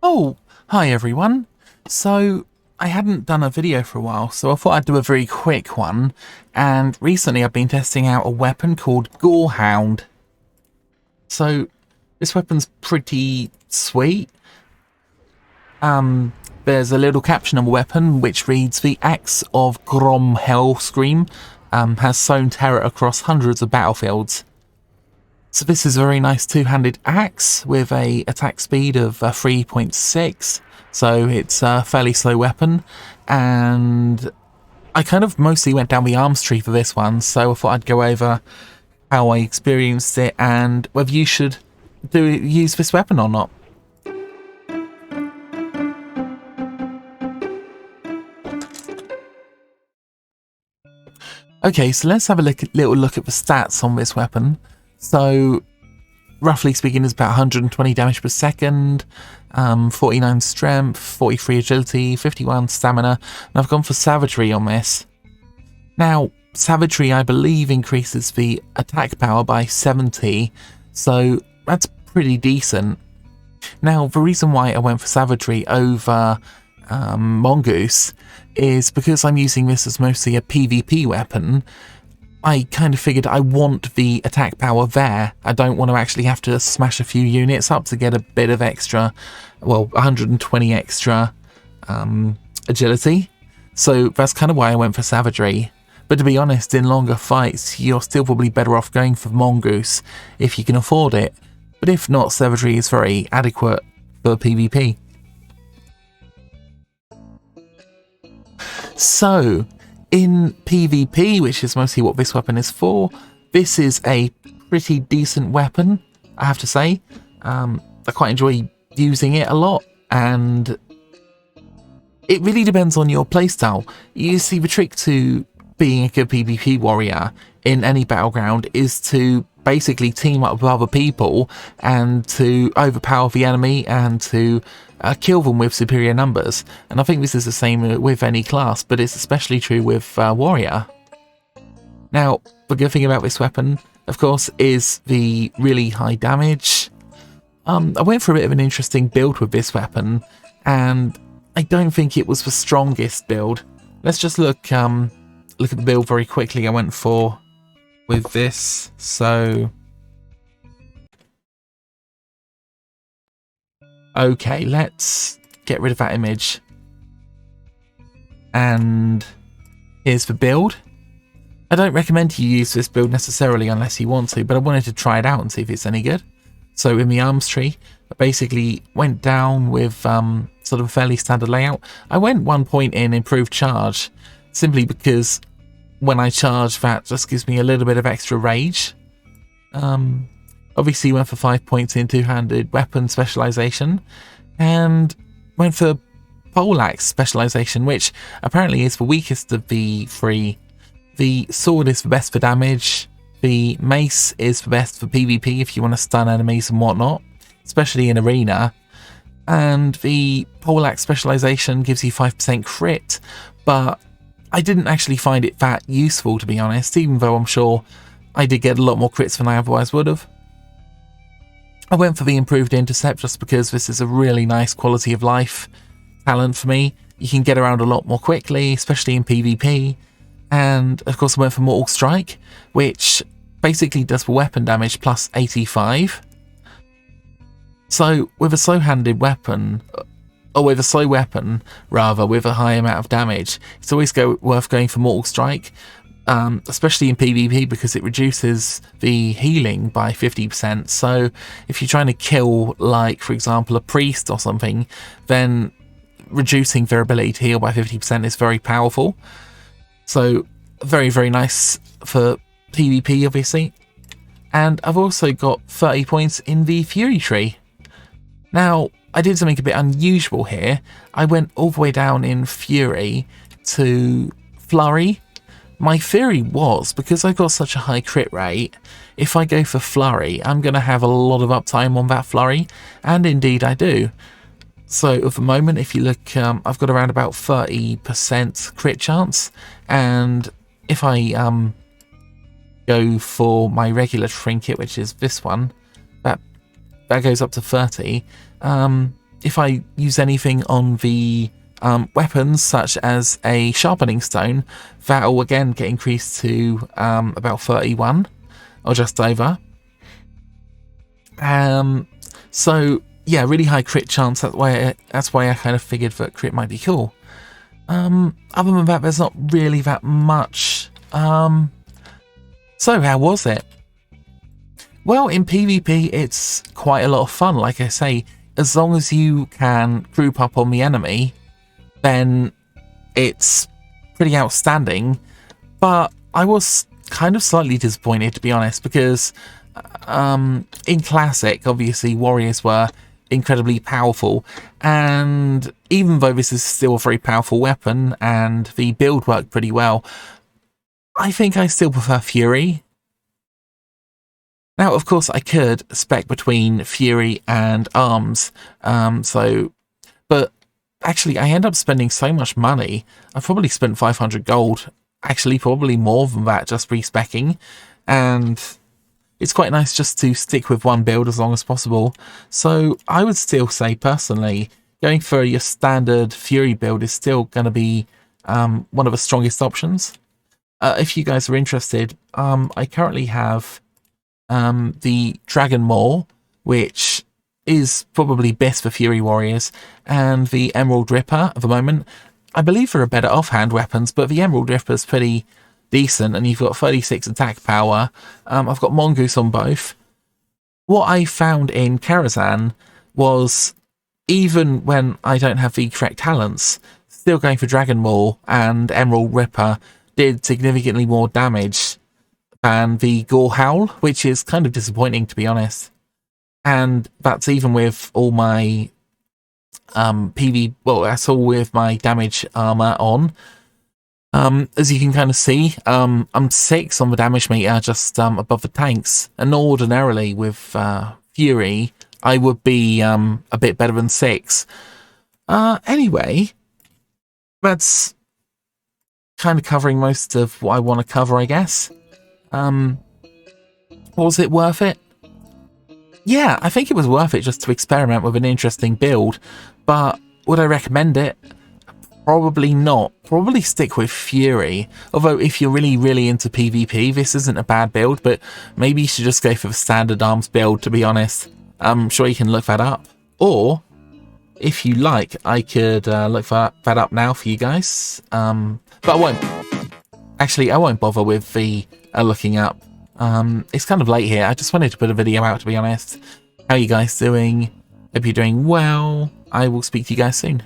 Oh, hi everyone. So, I hadn't done a video for a while, so I thought I'd do a very quick one. And recently I've been testing out a weapon called Gorehowl. So, this weapon's pretty sweet. There's a little caption on the weapon which reads, "The axe of Grom Hellscream has sown terror across hundreds of battlefields." So this is a very nice two-handed axe with a attack speed of 3.6, so it's a fairly slow weapon, and I kind of mostly went down the arms tree for this one, so I thought I'd go over how I experienced it and whether you should use this weapon or not. Okay, so let's have a little look at the stats on this weapon. So, roughly speaking, it's about 120 damage per second, 49 strength, 43 agility, 51 stamina, and I've gone for savagery on this. Now, savagery, I believe, increases the attack power by 70, so that's pretty decent. Now, the reason why I went for savagery over Mongoose is because I'm using this as mostly a PvP weapon. I kind of figured I want the attack power there. I don't want to actually have to smash a few units up to get a bit of extra, well, 120 extra agility. So that's kind of why I went for savagery. But to be honest, in longer fights, you're still probably better off going for Mongoose if you can afford it. But if not, savagery is very adequate for PvP. So, in PvP, which is mostly what this weapon is for, this is a pretty decent weapon, I have to say. I quite enjoy using it a lot, and it really depends on your playstyle. You see, the trick to being a good PvP warrior in any battleground is to basically team up with other people and to overpower the enemy and to kill them with superior numbers. And I think this is the same with any class, but it's especially true with warrior. Now, the good thing about this weapon, of course, is the really high damage. I went for a bit of an interesting build with this weapon, and I don't think it was the strongest build. Let's just look at the build very quickly I went for with this. So, okay, let's get rid of that image. And here's the build. I don't recommend you use this build necessarily unless you want to, but I wanted to try it out and see if it's any good. So in the arms tree, I basically went down with sort of a fairly standard layout. I went 1 point in improved charge, simply because when I charge, that just gives me a little bit of extra rage. Obviously went for 5 points in two-handed weapon specialization, and went for poleaxe specialization, which apparently is the weakest of the three. The sword is the best for damage, the mace is the best for PvP if you want to stun enemies and whatnot, especially in arena, and the poleaxe specialization gives you 5% crit, but I didn't actually find it that useful, to be honest, even though I'm sure I did get a lot more crits than I otherwise would have. I went for the improved intercept just because this is a really nice quality of life talent for me. You can get around a lot more quickly, especially in PvP. And of course I went for Mortal Strike, which basically does the weapon damage plus 85. So with a slow-handed weapon, or with a slow weapon, rather, with a high amount of damage, it's always worth going for Mortal Strike, especially in PvP because it reduces the healing by 50%. So if you're trying to kill, like, for example, a priest or something, then reducing their ability to heal by 50% is very powerful. So very, very nice for PvP, obviously. And I've also got 30 points in the Fury tree. Now, I did something a bit unusual here. I went all the way down in Fury to Flurry. My theory was, because I've got such a high crit rate, if I go for Flurry, I'm going to have a lot of uptime on that Flurry, and indeed I do. So at the moment, if you look, I've got around about 30% crit chance, and if I go for my regular trinket, which is this one, that goes up to 30. if I use anything on the weapons, such as a sharpening stone, that will again get increased to about 31 or just over. So yeah, really high crit chance. That's why I kind of figured that crit might be cool. Other than that, there's not really that much. So how was it? Well, in PvP, it's quite a lot of fun. Like I say, as long as you can group up on the enemy, then it's pretty outstanding. But I was kind of slightly disappointed, to be honest, because in Classic, obviously, warriors were incredibly powerful, and even though this is still a very powerful weapon and the build worked pretty well, I think I still prefer Fury. Now, of course, I could spec between Fury and Arms, but actually I end up spending so much money. I've probably spent 500 gold, actually probably more than that, just respecking, and it's quite nice just to stick with one build as long as possible. So I would still say, personally, going for your standard Fury build is still going to be one of the strongest options. If you guys are interested, I currently have the Dragon Maul, which is probably best for Fury Warriors, and the Emerald Ripper at the moment. I believe there are better offhand weapons, but the Emerald Ripper is pretty decent, and you've got 36 attack power. I've got Mongoose on both. What I found in Karazhan was, even when I don't have the correct talents, still going for Dragon Maul and Emerald Ripper did significantly more damage than the Gorehowl, which is kind of disappointing, to be honest. And that's even with all my well, that's all with my damage armor on. As you can kind of see, I'm 6 on the damage meter, just above the tanks, and ordinarily with Fury I would be a bit better than 6. Anyway, that's kind of covering most of what I want to cover, I guess. Was it worth it? Yeah, I think it was worth it just to experiment with an interesting build, but would I recommend it? Probably not. Probably stick with Fury, although if you're really into PvP, this isn't a bad build, but maybe you should just go for the standard arms build, to be honest. I'm sure you can look that up, or if you like, I could look that up now for you guys, but I won't. Actually, I won't bother with the looking up. It's kind of late here. I just wanted to put a video out, to be honest. How are you guys doing? Hope you're doing well. I will speak to you guys soon.